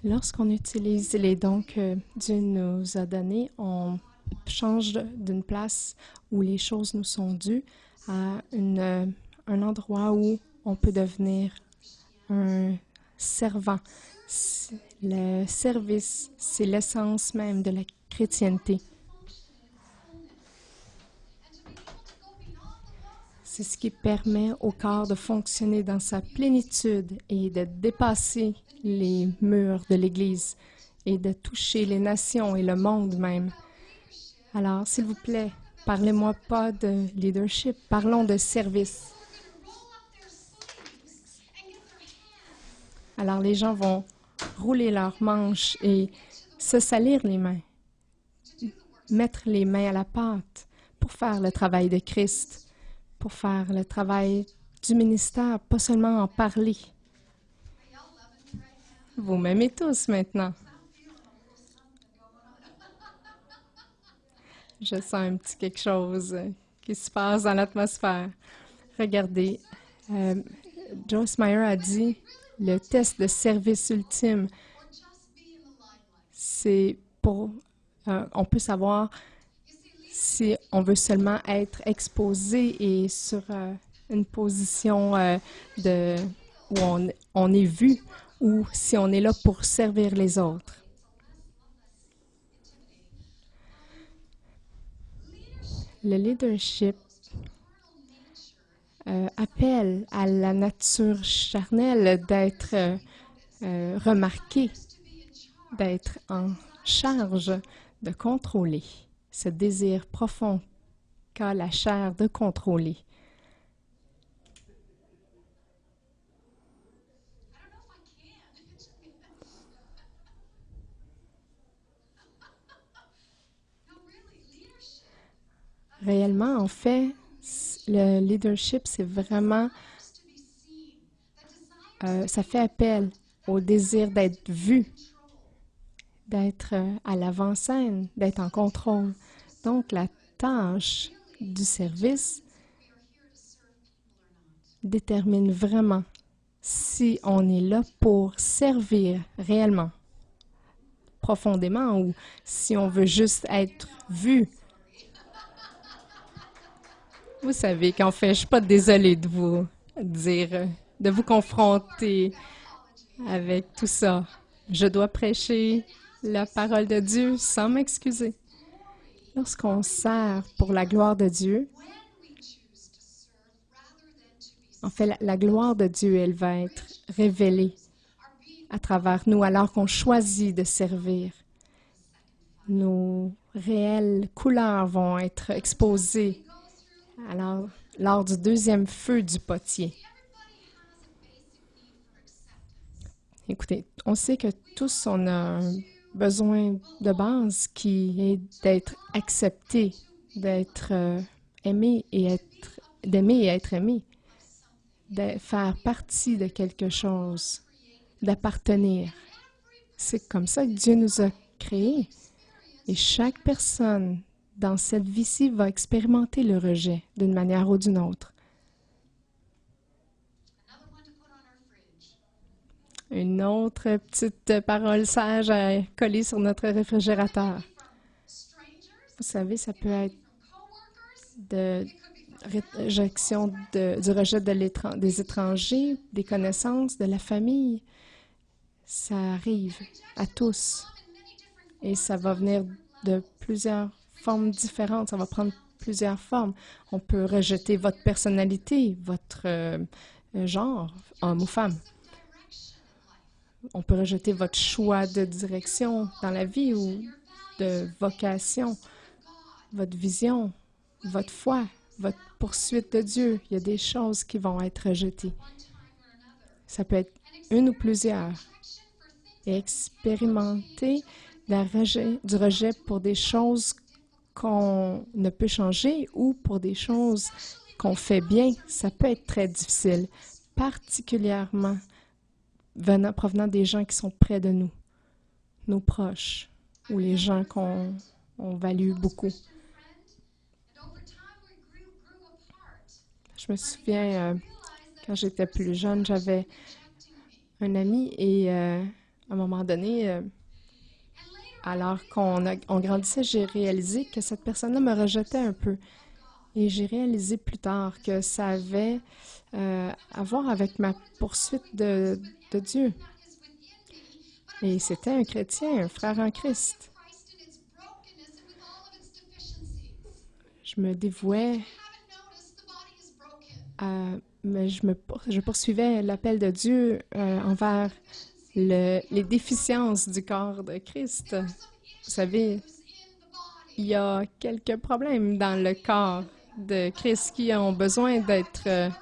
Lorsqu'on utilise les dons que Dieu nous a donnés, on change d'une place où les choses nous sont dues à un endroit où on peut devenir un servant. Le service, c'est l'essence même de la chrétienté. C'est ce qui permet au corps de fonctionner dans sa plénitude et de dépasser les murs de l'Église et de toucher les nations et le monde même. Alors, s'il vous plaît, parlez-moi pas de leadership, parlons de service. Alors, les gens vont rouler leurs manches et se salir les mains, mettre les mains à la pâte pour faire le travail de Christ, pour faire le travail du ministère, pas seulement en parler. Vous m'aimez tous maintenant. Je sens un petit quelque chose qui se passe dans l'atmosphère. Regardez, Joyce Meyer a dit, le test de service ultime, c'est pour, on peut savoir si on veut seulement être exposé et sur une position où on est vu, ou si on est là pour servir les autres. Le leadership appelle à la nature charnelle d'être remarqué, d'être en charge de contrôler, ce désir profond qu'a la chair de contrôler. Réellement, en fait, le leadership, c'est vraiment, ça fait appel au désir d'être vu, d'être à l'avant-scène, d'être en contrôle. Donc, la tâche du service détermine vraiment si on est là pour servir réellement, profondément, ou si on veut juste être vu. Vous savez qu'en fait, je ne suis pas désolée de vous dire, de vous confronter avec tout ça. Je dois prêcher la parole de Dieu sans m'excuser. Lorsqu'on sert pour la gloire de Dieu, en fait, la gloire de Dieu, elle va être révélée à travers nous alors qu'on choisit de servir. Nos réelles couleurs vont être exposées alors, lors du deuxième feu du potier. Écoutez, on sait que tous on a un besoin de base qui est d'être accepté, d'être aimé et d'aimer et être aimé, de faire partie de quelque chose, d'appartenir. C'est comme ça que Dieu nous a créés. Et chaque personne dans cette vie-ci va expérimenter le rejet d'une manière ou d'une autre. Une autre petite parole sage à coller sur notre réfrigérateur. Vous savez, ça peut être de réjection du rejet des étrangers, des connaissances, de la famille. Ça arrive à tous. Et ça va venir de plusieurs formes différentes. Ça va prendre plusieurs formes. On peut rejeter votre personnalité, votre genre, homme ou femme. On peut rejeter votre choix de direction dans la vie ou de vocation, votre vision, votre foi, votre poursuite de Dieu. Il y a des choses qui vont être rejetées. Ça peut être une ou plusieurs. Et expérimenter du rejet pour des choses qu'on ne peut changer ou pour des choses qu'on fait bien, ça peut être très difficile, particulièrement provenant des gens qui sont près de nous, nos proches ou les gens qu'on value beaucoup. Je me souviens, quand j'étais plus jeune, j'avais un ami et À un moment donné, alors on grandissait, j'ai réalisé que cette personne-là me rejetait un peu. Et j'ai réalisé plus tard que ça avait à voir avec ma poursuite de Dieu. Et c'était un chrétien, un frère en Christ. Je me dévouais mais je poursuivais l'appel de Dieu envers les déficiences du corps de Christ. Vous savez, il y a quelques problèmes dans le corps de Christ qui ont besoin d'être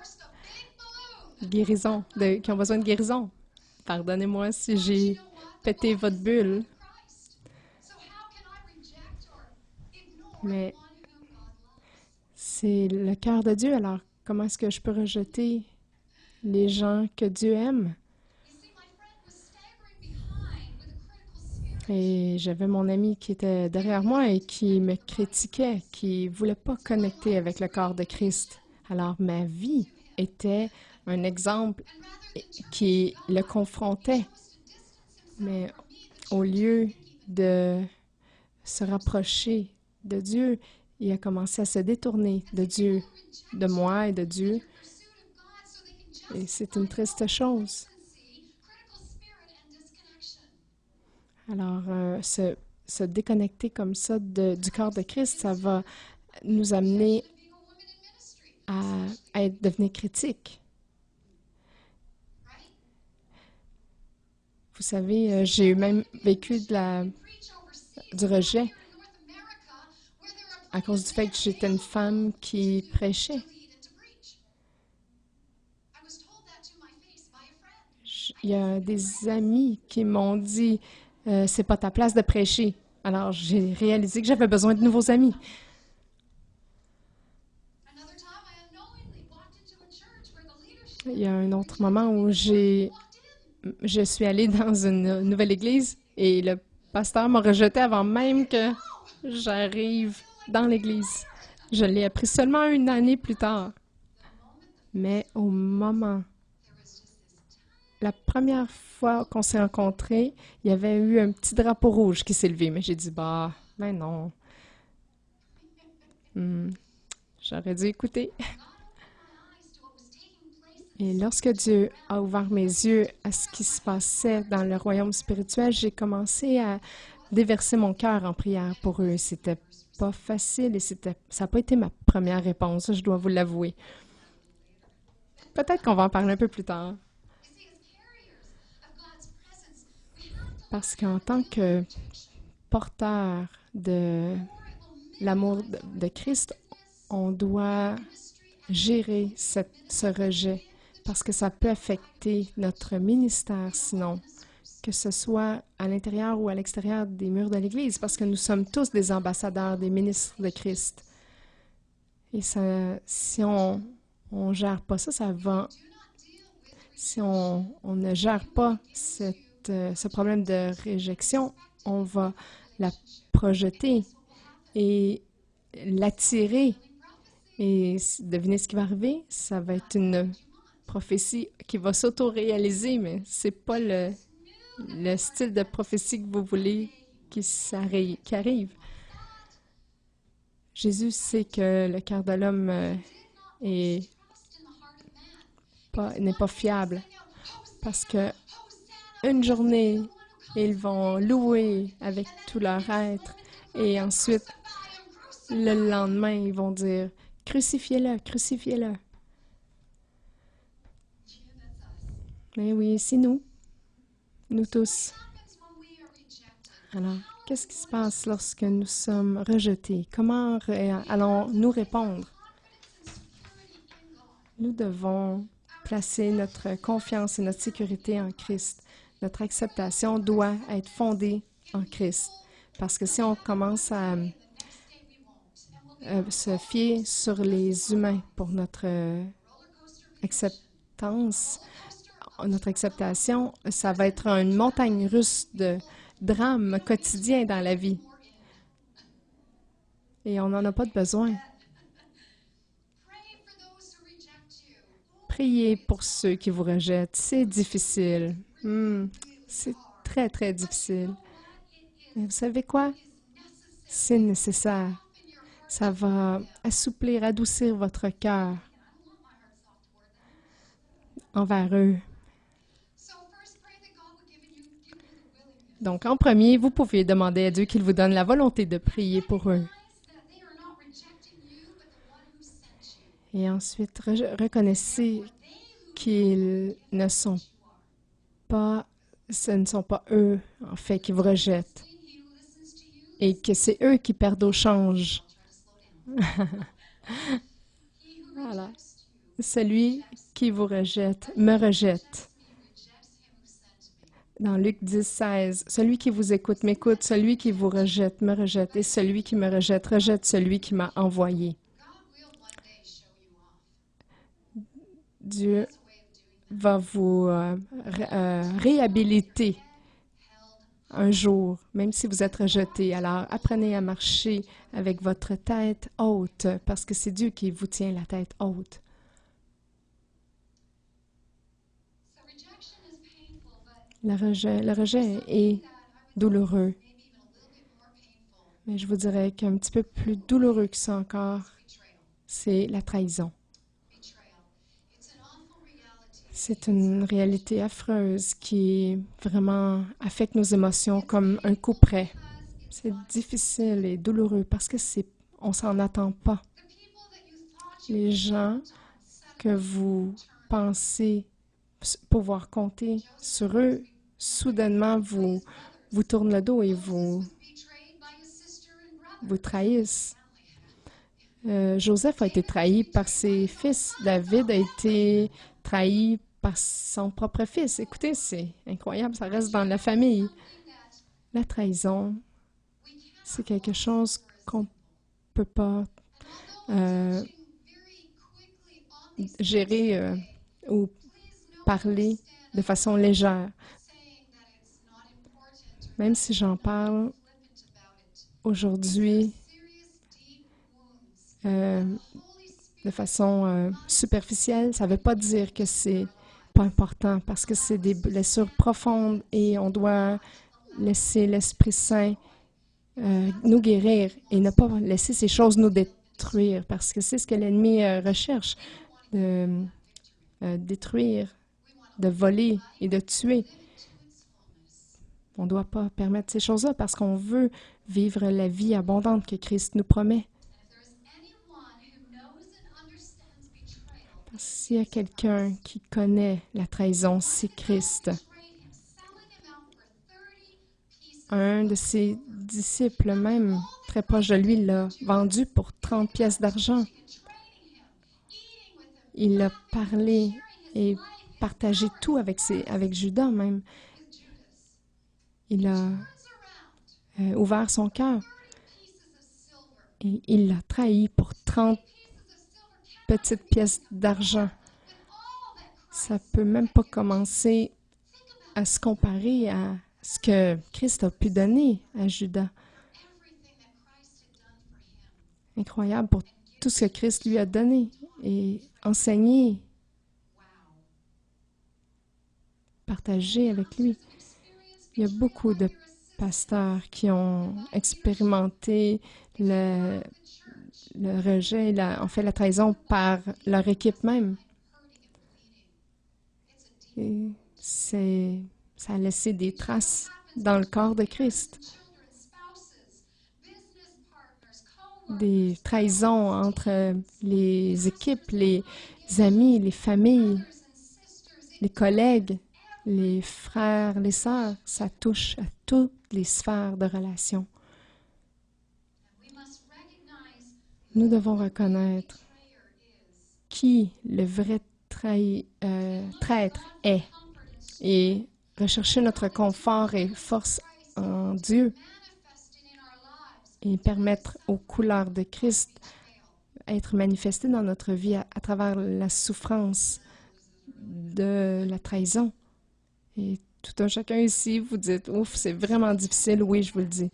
qui ont besoin de guérison. Pardonnez-moi si j'ai pété votre bulle, mais c'est le cœur de Dieu. Alors, comment est-ce que je peux rejeter les gens que Dieu aime? Et j'avais mon ami qui était derrière moi et qui me critiquait, qui ne voulait pas connecter avec le corps de Christ. Alors, ma vie était un exemple qui le confrontait. Mais au lieu de se rapprocher de Dieu, il a commencé à se détourner de Dieu, de moi et de Dieu. Et c'est une triste chose. Alors, se déconnecter comme ça du corps de Christ, ça va nous amener à devenir critiques. Vous savez, j'ai même vécu du rejet à cause du fait que j'étais une femme qui prêchait. Il y a des amis qui m'ont dit c'est pas ta place de prêcher. Alors, j'ai réalisé que j'avais besoin de nouveaux amis. Il y a un autre moment où je suis allée dans une nouvelle église et le pasteur m'a rejeté avant même que j'arrive dans l'église. Je l'ai appris seulement une année plus tard. Mais au moment, la première fois qu'on s'est rencontrés, il y avait eu un petit drapeau rouge qui s'est levé. Mais j'ai dit, ben non. J'aurais dû écouter. Et lorsque Dieu a ouvert mes yeux à ce qui se passait dans le royaume spirituel, j'ai commencé à déverser mon cœur en prière pour eux. C'était pas facile et ça n'a pas été ma première réponse, je dois vous l'avouer. Peut-être qu'on va en parler un peu plus tard. Parce qu'en tant que porteur de l'amour de Christ, on doit gérer ce rejet parce que ça peut affecter notre ministère sinon, que ce soit à l'intérieur ou à l'extérieur des murs de l'Église, parce que nous sommes tous des ambassadeurs, des ministres de Christ. Et ça, si on ne gère pas ça va... Si on ne gère pas ce problème de réjection, on va la projeter et l'attirer. Et devinez ce qui va arriver? Ça va être une prophétie qui va s'auto-réaliser, mais c'est pas le style de prophétie que vous voulez qui arrive. Jésus sait que le cœur de l'homme n'est pas fiable parce que une journée, ils vont louer avec tout leur être et ensuite, le lendemain, ils vont dire « Crucifiez-le, crucifiez-le ». Mais oui, c'est nous tous. Alors, qu'est-ce qui se passe lorsque nous sommes rejetés? Comment allons-nous répondre? Nous devons placer notre confiance et notre sécurité en Christ. Notre acceptation doit être fondée en Christ. Parce que si on commence à se fier sur les humains pour notre acceptance, notre acceptation, ça va être une montagne russe de drames quotidiens dans la vie. Et on n'en a pas de besoin. Priez pour ceux qui vous rejettent. C'est difficile. C'est très, très difficile. Mais vous savez quoi? C'est nécessaire. Ça va assouplir, adoucir votre cœur envers eux. Donc, en premier, vous pouvez demander à Dieu qu'il vous donne la volonté de prier pour eux. Et ensuite, reconnaissez qu'ils ne sont pas, ce ne sont pas eux, en fait, qui vous rejettent. Et que c'est eux qui perdent au change. Voilà. Celui qui vous rejette me rejette. Dans Luc 10, 16, celui qui vous écoute m'écoute, celui qui vous rejette me rejette, et celui qui me rejette rejette celui qui m'a envoyé. Dieu va vous réhabiliter un jour, même si vous êtes rejeté. Alors, apprenez à marcher avec votre tête haute, parce que c'est Dieu qui vous tient la tête haute. Le rejet est douloureux. Mais je vous dirais qu'un petit peu plus douloureux que ça encore, c'est la trahison. C'est une réalité affreuse qui vraiment affecte nos émotions comme un coup près. C'est difficile et douloureux parce que on s'en attend pas. Les gens que vous pensez pouvoir compter sur eux, soudainement vous tournent le dos et vous trahissent. Joseph a été trahi par ses fils. David a été trahi par son propre fils. Écoutez, c'est incroyable, ça reste dans la famille. La trahison, c'est quelque chose qu'on ne peut pas gérer ou parler de façon légère. Même si j'en parle aujourd'hui de façon superficielle, ça ne veut pas dire que c'est pas important parce que c'est des blessures profondes et on doit laisser l'Esprit Saint nous guérir et ne pas laisser ces choses nous détruire parce que c'est ce que l'ennemi recherche, de détruire, de voler et de tuer. On ne doit pas permettre ces choses-là parce qu'on veut vivre la vie abondante que Christ nous promet. S'il y a quelqu'un qui connaît la trahison, c'est Christ. Un de ses disciples, même très proche de lui, l'a vendu pour 30 pièces d'argent. Il a parlé et partagé tout avec Judas même. Il a ouvert son cœur et il l'a trahi pour 30 petites pièces d'argent. Ça ne peut même pas commencer à se comparer à ce que Christ a pu donner à Judas. Incroyable pour tout ce que Christ lui a donné et enseigné, partagé avec lui. Il y a beaucoup de pasteurs qui ont expérimenté le rejet, en fait la trahison par leur équipe même. Et ça a laissé des traces dans le corps de Christ. Des trahisons entre les équipes, les amis, les familles, les collègues, les frères, les sœurs. Ça touche à toutes les sphères de relations. Nous devons reconnaître qui le vrai traître est et rechercher notre confort et force en Dieu et permettre aux couleurs de Christ d'être manifestées dans notre vie à travers la souffrance de la trahison. Et tout un chacun ici, vous dites, ouf, c'est vraiment difficile. Oui, je vous le dis.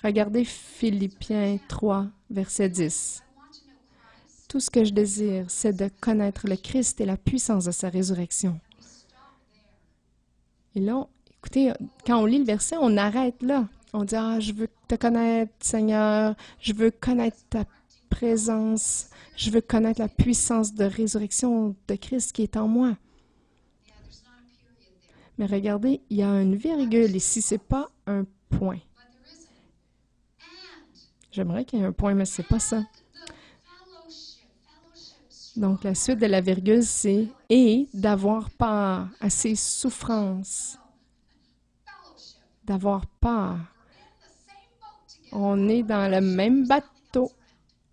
Regardez Philippiens 3, verset 10. Tout ce que je désire, c'est de connaître le Christ et la puissance de sa résurrection. Et là, écoutez, quand on lit le verset, on arrête là. On dit, ah, je veux te connaître, Seigneur, je veux connaître ta présence, je veux connaître la puissance de résurrection de Christ qui est en moi. Mais regardez, il y a une virgule ici, c'est pas un point. J'aimerais qu'il y ait un point, mais c'est pas ça. Donc, la suite de la virgule, c'est « et d'avoir part à ses souffrances ». D'avoir part. On est dans le même bateau,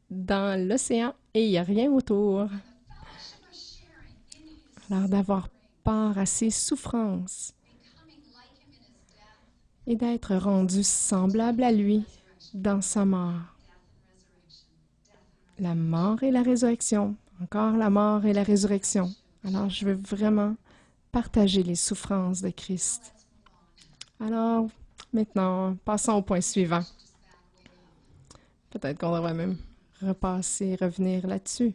dans l'océan, et il n'y a rien autour. Alors, d'avoir part à ses souffrances et d'être rendu semblable à lui dans sa mort. La mort et la résurrection. Encore la mort et la résurrection. Alors, je veux vraiment partager les souffrances de Christ. Alors, maintenant, passons au point suivant. Peut-être qu'on devrait même repasser, revenir là-dessus.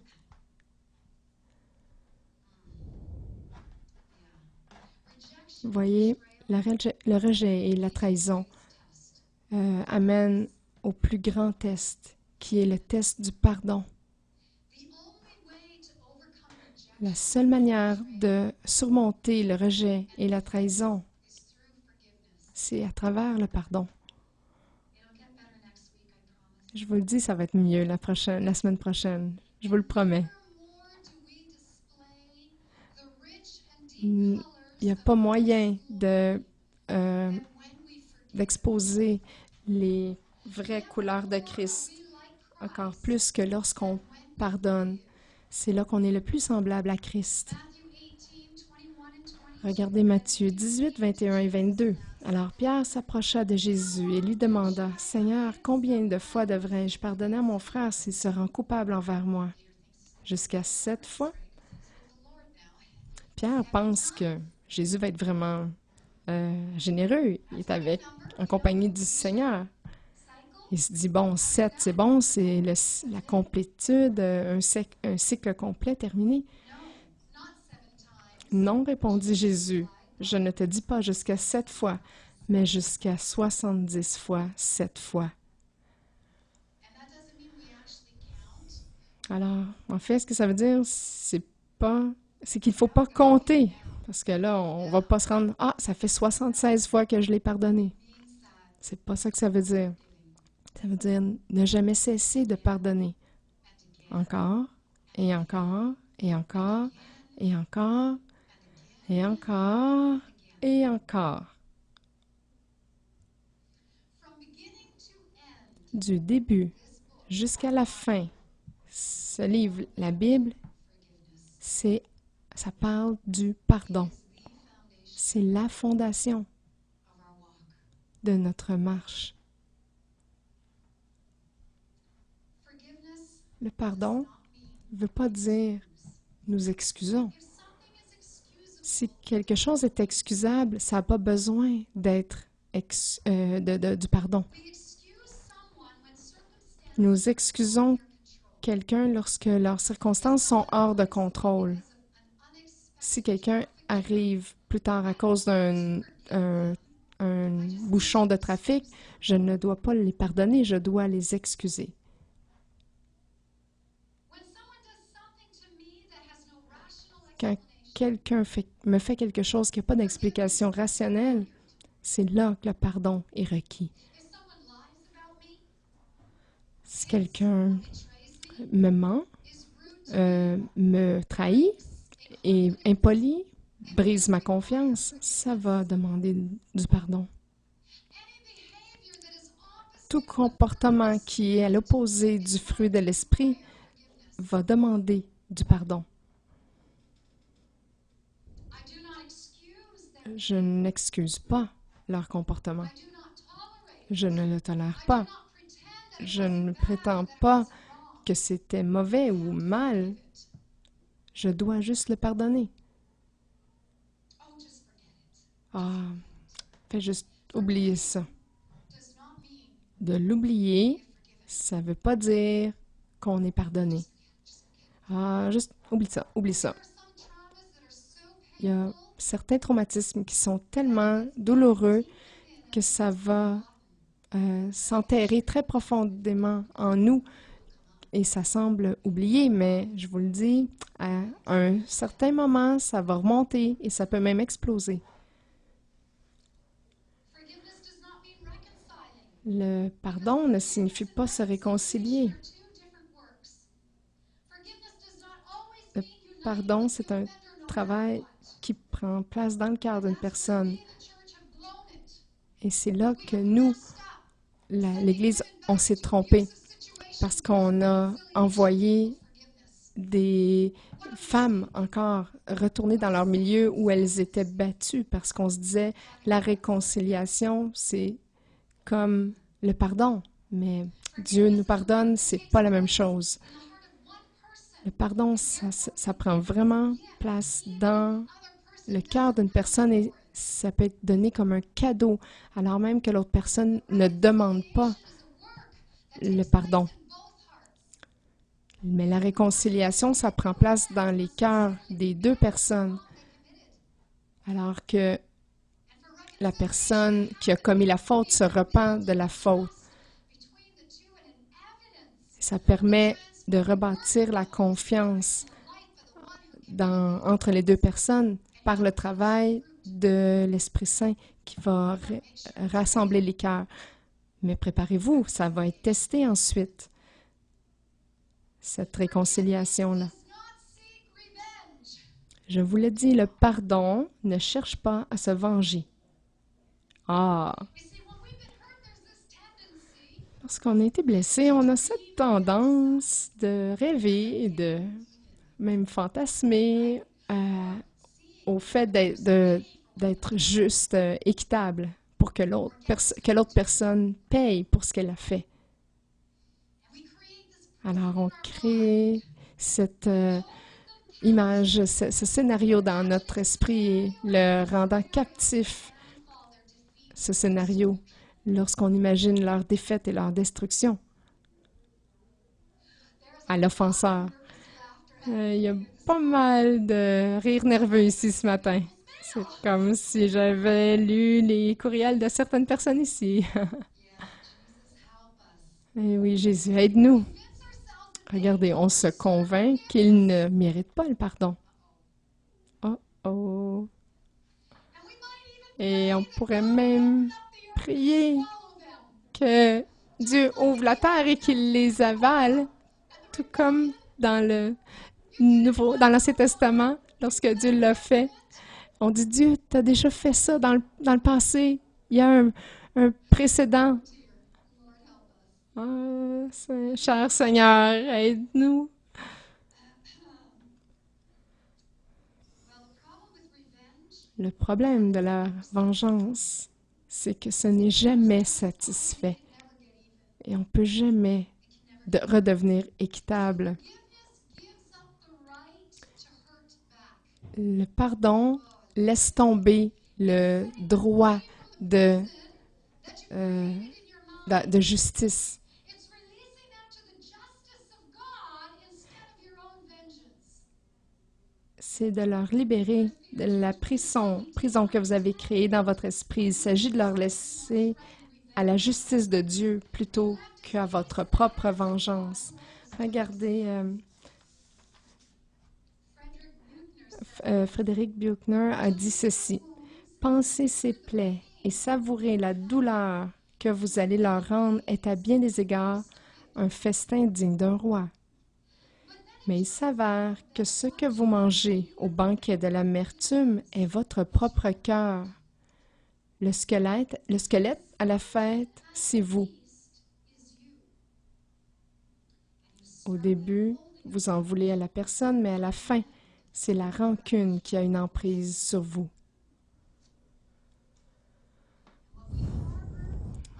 Vous voyez, le rejet et la trahison amènent au plus grand test, qui est le test du pardon. La seule manière de surmonter le rejet et la trahison, c'est à travers le pardon. Je vous le dis, ça va être mieux la semaine prochaine. Je vous le promets. Il n'y a pas moyen d'exposer les vraies couleurs de Christ, encore plus que lorsqu'on pardonne. C'est là qu'on est le plus semblable à Christ. Regardez Matthieu 18, 21 et 22. Alors Pierre s'approcha de Jésus et lui demanda, « Seigneur, combien de fois devrais-je pardonner à mon frère s'il se rend coupable envers moi? Jusqu'à 7 fois? » Pierre pense que Jésus va être vraiment généreux. Il est en compagnie du Seigneur. Il se dit, bon, 7, c'est bon, c'est la complétude, un cycle complet terminé. Non, répondit Jésus, je ne te dis pas jusqu'à 7 fois, mais jusqu'à 70 fois, 7 fois. Alors, en fait, ce que ça veut dire, c'est qu'il ne faut pas compter. Parce que là, on ne va pas se rendre, ah, ça fait 76 fois que je l'ai pardonné. C'est pas ça que ça veut dire. Ça veut dire ne jamais cesser de pardonner. Encore, et encore, et encore, et encore, et encore, et encore. Du début jusqu'à la fin, ce livre, la Bible, ça parle du pardon. C'est la fondation de notre marche. Le pardon ne veut pas dire nous excusons. Si quelque chose est excusable, ça n'a pas besoin d'être du pardon. Nous excusons quelqu'un lorsque leurs circonstances sont hors de contrôle. Si quelqu'un arrive plus tard à cause d'un bouchon de trafic, je ne dois pas les pardonner, je dois les excuser. Quand quelqu'un me fait quelque chose qui n'a pas d'explication rationnelle, c'est là que le pardon est requis. Si quelqu'un me ment, me trahit, est impoli, brise ma confiance, ça va demander du pardon. Tout comportement qui est à l'opposé du fruit de l'esprit va demander du pardon. Je n'excuse pas leur comportement. Je ne le tolère pas. Je ne prétends pas que c'était mauvais ou mal. Je dois juste le pardonner. Ah, fais juste oublier ça. De l'oublier, ça ne veut pas dire qu'on est pardonné. Ah, juste oublie ça, oublie ça. Il y a certains traumatismes qui sont tellement douloureux que ça va s'enterrer très profondément en nous et ça semble oublié, mais je vous le dis, à un certain moment, ça va remonter et ça peut même exploser. Le pardon ne signifie pas se réconcilier. Le pardon, c'est un travail qui prend place dans le cœur d'une personne. Et c'est là que nous, l'Église, on s'est trompé parce qu'on a envoyé des femmes encore retourner dans leur milieu où elles étaient battues parce qu'on se disait la réconciliation, c'est comme le pardon. Mais Dieu nous pardonne, c'est pas la même chose. Le pardon, ça prend vraiment place dans le cœur d'une personne et ça peut être donné comme un cadeau, alors même que l'autre personne ne demande pas le pardon. Mais la réconciliation, ça prend place dans les cœurs des deux personnes, alors que la personne qui a commis la faute se repent de la faute. Ça permet de rebâtir la confiance entre les deux personnes par le travail de l'Esprit Saint qui va rassembler les cœurs. Mais préparez-vous, ça va être testé ensuite, cette réconciliation-là. Je vous l'ai dit, le pardon ne cherche pas à se venger. Ah! Lorsqu'on a été blessé, on a cette tendance de rêver et de même fantasmer au fait d'être juste, équitable, pour que l'autre personne paye pour ce qu'elle a fait. Alors, on crée cette image, ce scénario dans notre esprit, le rendant captif, ce scénario, lorsqu'on imagine leur défaite et leur destruction à l'offenseur. Il y a pas mal de rires nerveux ici ce matin. C'est comme si j'avais lu les courriels de certaines personnes ici. Eh oui, Jésus, aide-nous. Regardez, on se convainc qu'il ne mérite pas le pardon. Oh oh. Et on pourrait même prier que Dieu ouvre la terre et qu'il les avale, tout comme dans l'Ancien Testament, lorsque Dieu l'a fait. On dit, Dieu, tu as déjà fait ça dans le passé. Il y a un précédent. Ah, cher Seigneur, aide-nous. Le problème de la vengeance, c'est que ce n'est jamais satisfait. Et on ne peut jamais redevenir équitable. Le pardon laisse tomber le droit de justice. C'est de leur libérer de la prison que vous avez créée dans votre esprit. Il s'agit de leur laisser à la justice de Dieu plutôt qu'à votre propre vengeance. Regardez, Frédéric Buechner a dit ceci. « Pensez ces plaies et savourez la douleur que vous allez leur rendre est à bien des égards un festin digne d'un roi. Mais il s'avère que ce que vous mangez au banquet de l'amertume est votre propre cœur. Le squelette à la fête, c'est vous. Au début, vous en voulez à la personne, mais à la fin, c'est la rancune qui a une emprise sur vous.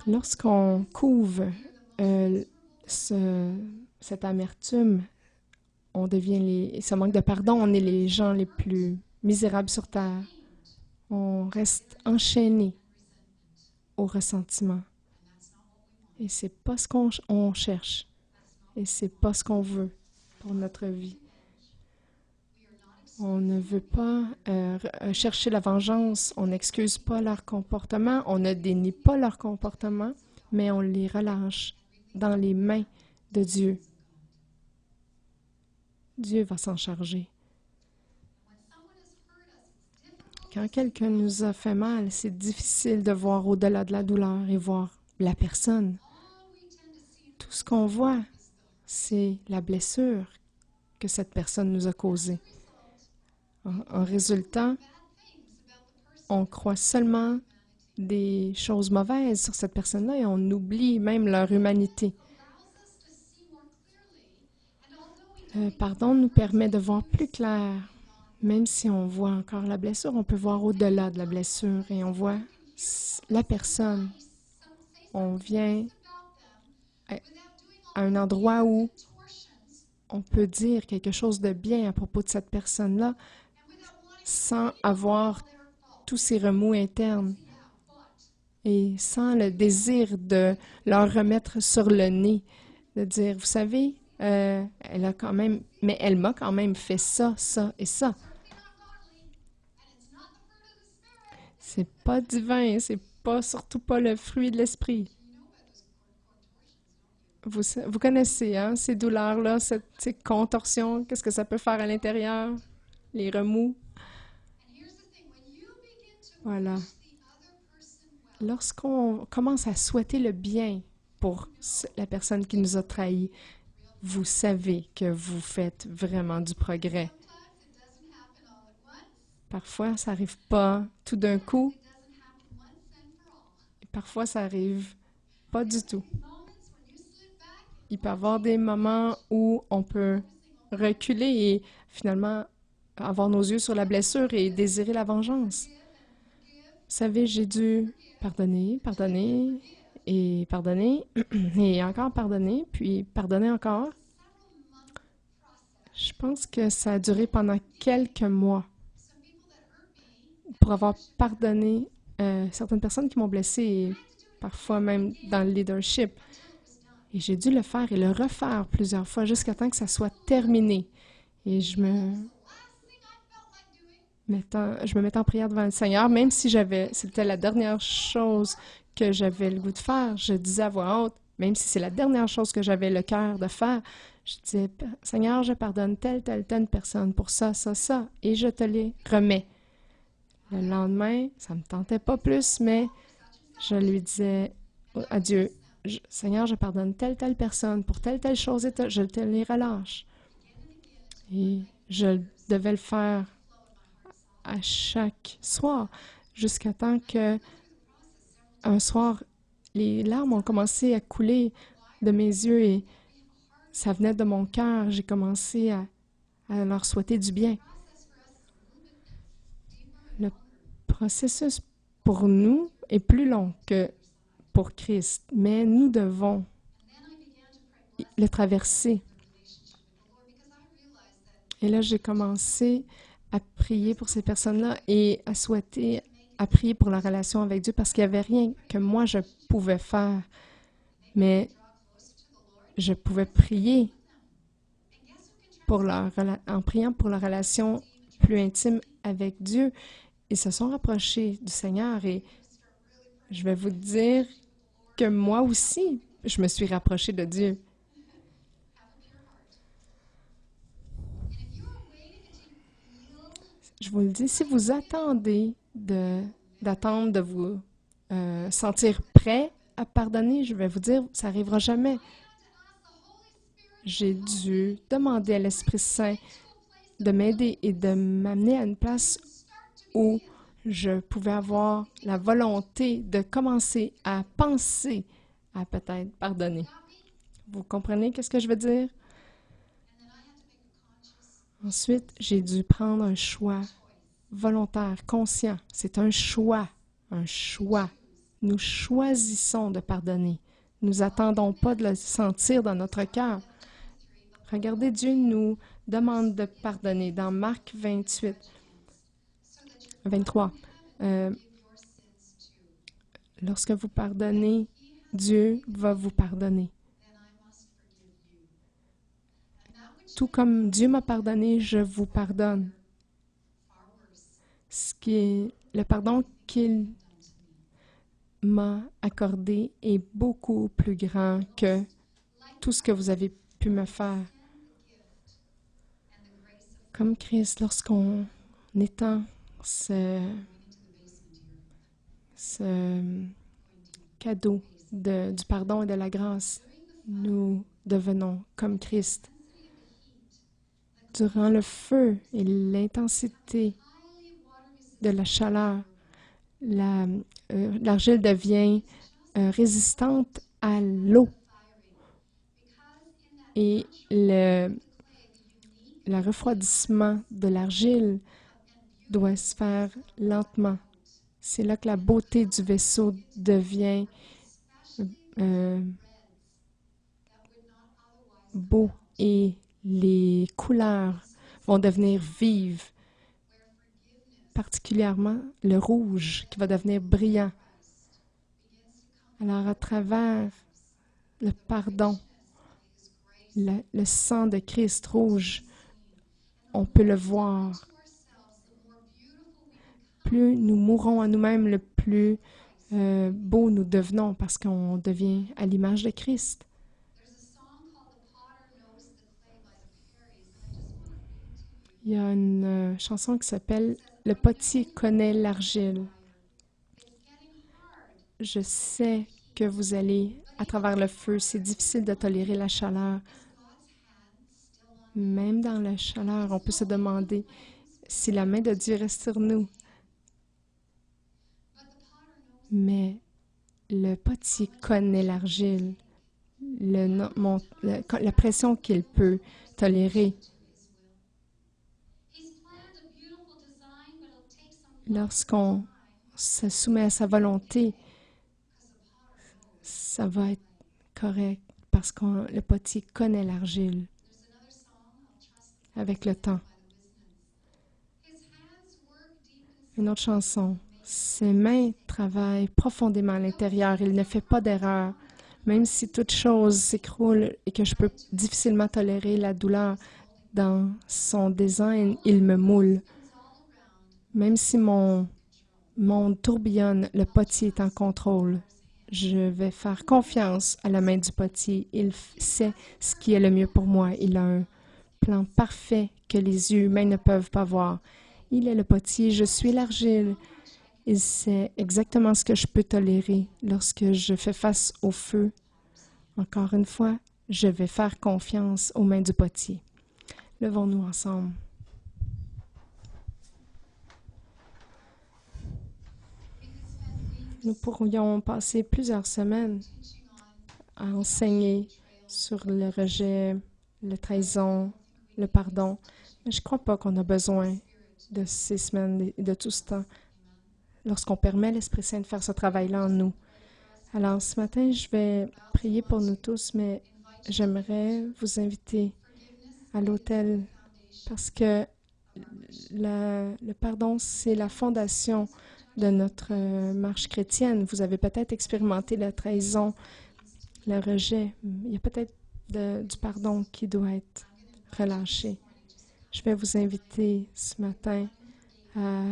Lorsqu'on couve cette amertume, on devient ce manque de pardon, on est les gens les plus misérables sur terre. On reste enchaîné au ressentiment. Et c'est pas ce qu'on cherche. Et c'est pas ce qu'on veut pour notre vie. On ne veut pas chercher la vengeance, on n'excuse pas leur comportement, on ne dénie pas leur comportement, mais on les relâche dans les mains de Dieu. Dieu va s'en charger. Quand quelqu'un nous a fait mal, c'est difficile de voir au-delà de la douleur et voir la personne. Tout ce qu'on voit, c'est la blessure que cette personne nous a causée. En résultant, on croit seulement des choses mauvaises sur cette personne-là et on oublie même leur humanité. Le pardon nous permet de voir plus clair. Même si on voit encore la blessure, on peut voir au-delà de la blessure et on voit la personne. On vient à un endroit où on peut dire quelque chose de bien à propos de cette personne-là sans avoir tous ces remous internes et sans le désir de leur remettre sur le nez, de dire, vous savez, elle a quand même, mais elle m'a quand même fait ça, ça et ça. C'est pas divin, c'est pas, surtout pas le fruit de l'esprit. Vous connaissez, hein, ces douleurs-là, ces contorsions, qu'est-ce que ça peut faire à l'intérieur, les remous. Voilà. Lorsqu'on commence à souhaiter le bien pour la personne qui nous a trahis, vous savez que vous faites vraiment du progrès. Parfois, ça n'arrive pas tout d'un coup. Et parfois, ça n'arrive pas du tout. Il peut y avoir des moments où on peut reculer et finalement avoir nos yeux sur la blessure et désirer la vengeance. Vous savez, j'ai dû pardonner, pardonner et pardonner et encore pardonner, puis pardonner encore. Je pense que ça a duré pendant quelques mois pour avoir pardonné certaines personnes qui m'ont blessé et parfois même dans le leadership. Et j'ai dû le faire et le refaire plusieurs fois jusqu'à temps que ça soit terminé. Et je me mettais en prière devant le Seigneur, même si c'était la dernière chose que j'avais le goût de faire. Je disais à voix haute, même si c'est la dernière chose que j'avais le cœur de faire, je disais, Seigneur, je pardonne telle personne pour ça, ça, ça, et je te les remets. Le lendemain, ça ne me tentait pas plus, mais je lui disais à Dieu, Seigneur, je pardonne telle personne pour telle chose et je te les relâche. Et je devais le faire à chaque soir, jusqu'à temps que un soir, les larmes ont commencé à couler de mes yeux et ça venait de mon cœur. J'ai commencé à leur souhaiter du bien. Le processus pour nous est plus long que pour Christ, mais nous devons le traverser. Et là, j'ai commencé à prier pour ces personnes-là et à prier pour la relation avec Dieu parce qu'il n'y avait rien que moi je pouvais faire. Mais je pouvais prier en priant pour la relation plus intime avec Dieu. Ils se sont rapprochés du Seigneur et je vais vous dire que moi aussi, je me suis rapprochée de Dieu. Je vous le dis, si vous attendez d'attendre de vous sentir prêt à pardonner, je vais vous dire, ça n'arrivera jamais. J'ai dû demander à l'Esprit Saint de m'aider et de m'amener à une place où je pouvais avoir la volonté de commencer à penser à peut-être pardonner. Vous comprenez qu'est-ce que je veux dire? Ensuite, j'ai dû prendre un choix volontaire, conscient. C'est un choix, un choix. Nous choisissons de pardonner. Nous n'attendons pas de le sentir dans notre cœur. Regardez, Dieu nous demande de pardonner dans Marc 23. Lorsque vous pardonnez, Dieu va vous pardonner. Tout comme Dieu m'a pardonné, je vous pardonne. le pardon qu'il m'a accordé est beaucoup plus grand que tout ce que vous avez pu me faire. Comme Christ, lorsqu'on étend ce cadeau du pardon et de la grâce, nous devenons comme Christ. Durant le feu et l'intensité de la chaleur, l'argile devient résistante à l'eau. Et le refroidissement de l'argile doit se faire lentement. C'est là que la beauté du vaisseau devient beau et les couleurs vont devenir vives, particulièrement le rouge qui va devenir brillant. Alors, à travers le pardon, le sang de Christ rouge, on peut le voir. Plus nous mourons à nous-mêmes, le plus beau nous devenons parce qu'on devient à l'image de Christ. Il y a une chanson qui s'appelle « Le potier connaît l'argile ». Je sais que vous allez à travers le feu. C'est difficile de tolérer la chaleur. Même dans la chaleur, on peut se demander si la main de Dieu reste sur nous. Mais le potier connaît l'argile, la pression qu'il peut tolérer. Lorsqu'on se soumet à sa volonté, ça va être correct parce que le potier connaît l'argile avec le temps. Une autre chanson. Ses mains travaillent profondément à l'intérieur. Il ne fait pas d'erreur. Même si toute chose s'écroule et que je peux difficilement tolérer la douleur, dans son design, il me moule. Même si mon monde tourbillonne, le potier est en contrôle. Je vais faire confiance à la main du potier. Il sait ce qui est le mieux pour moi. Il a un plan parfait que les yeux humains ne peuvent pas voir. Il est le potier, je suis l'argile. Il sait exactement ce que je peux tolérer lorsque je fais face au feu. Encore une fois, je vais faire confiance aux mains du potier. Levons-nous ensemble. Nous pourrions passer plusieurs semaines à enseigner sur le rejet, la trahison, le pardon. Mais je ne crois pas qu'on a besoin de ces semaines et de tout ce temps lorsqu'on permet l'Esprit Saint de faire ce travail-là en nous. Alors, ce matin, je vais prier pour nous tous, mais j'aimerais vous inviter à l'autel parce que le pardon, c'est la fondation de notre marche chrétienne. Vous avez peut-être expérimenté la trahison, le rejet. Il y a peut-être du pardon qui doit être relâché. Je vais vous inviter ce matin à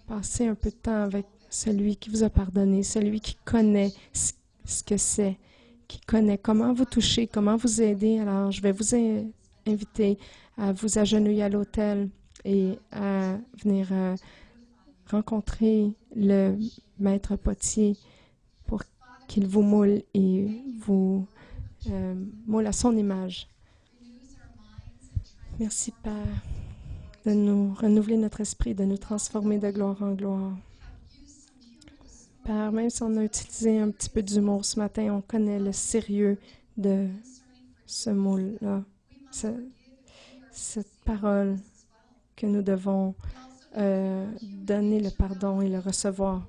passer un peu de temps avec celui qui vous a pardonné, celui qui connaît ce que c'est, qui connaît comment vous toucher, comment vous aider. Alors, je vais vous inviter à vous agenouiller à l'autel et à venir rencontrer le maître potier pour qu'il vous moule et vous moule à son image. Merci, Père, de nous renouveler notre esprit, de nous transformer de gloire en gloire. Père, même si on a utilisé un petit peu d'humour ce matin, on connaît le sérieux de ce moule-là, cette parole que nous devons donner le pardon et le recevoir.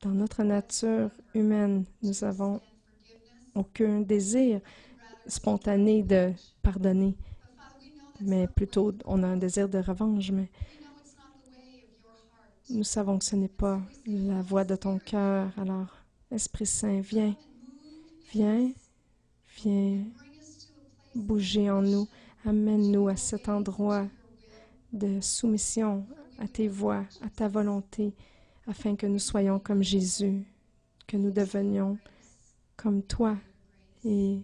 Dans notre nature humaine, nous n'avons aucun désir spontané de pardonner, mais plutôt on a un désir de revanche, mais nous savons que ce n'est pas la voix de ton cœur. Alors, Esprit Saint, viens bouger en nous, amène-nous à cet endroit de soumission à tes voies, à ta volonté, afin que nous soyons comme Jésus, que nous devenions comme toi et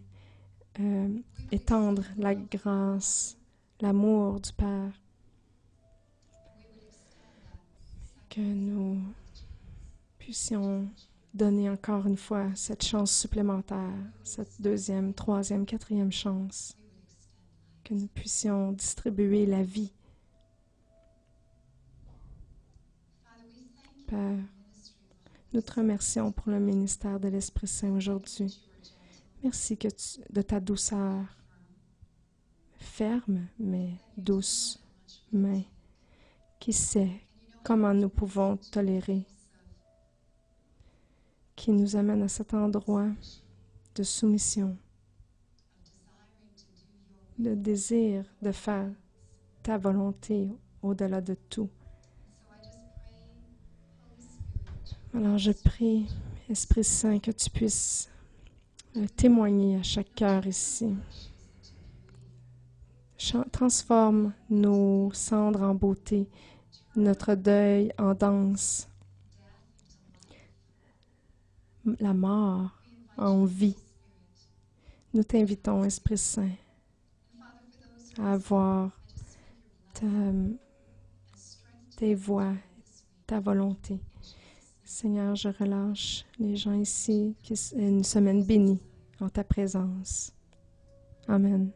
étendre la grâce, l'amour du Père, que nous puissions donner encore une fois cette chance supplémentaire, cette deuxième, troisième, quatrième chance, que nous puissions distribuer la vie. Père, nous te remercions pour le ministère de l'Esprit Saint aujourd'hui. Merci de ta douceur, ferme mais douce main, qui sait comment nous pouvons tolérer, qui nous amène à cet endroit de soumission, de désir de faire ta volonté au-delà de tout. Alors je prie, Esprit Saint, que tu puisses témoigner à chaque cœur ici. Transforme nos cendres en beauté, notre deuil en danse, la mort en vie. Nous t'invitons, Esprit Saint, à avoir tes voies, ta volonté. Seigneur, je relâche les gens ici, une semaine bénie en ta présence. Amen.